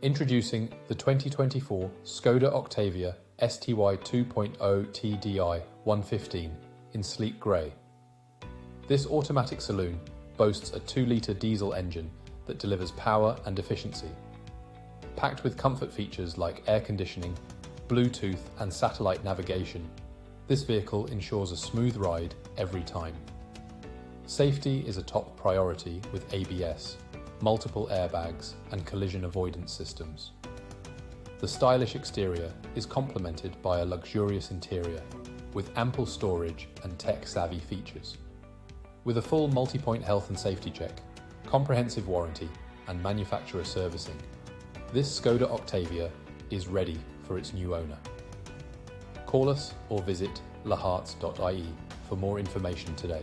Introducing the 2024 Skoda Octavia STY 2.0 TDI 115 in sleek grey. This automatic saloon boasts a 2-litre diesel engine that delivers power and efficiency. Packed with comfort features like air conditioning, Bluetooth and satellite navigation, this vehicle ensures a smooth ride every time. Safety is a top priority with ABS, multiple airbags and collision avoidance systems. The stylish exterior is complemented by a luxurious interior with ample storage and tech-savvy features. With a full multi-point health and safety check, comprehensive warranty and manufacturer servicing, this Skoda Octavia is ready for its new owner. Call us or visit laharts.ie for more information today.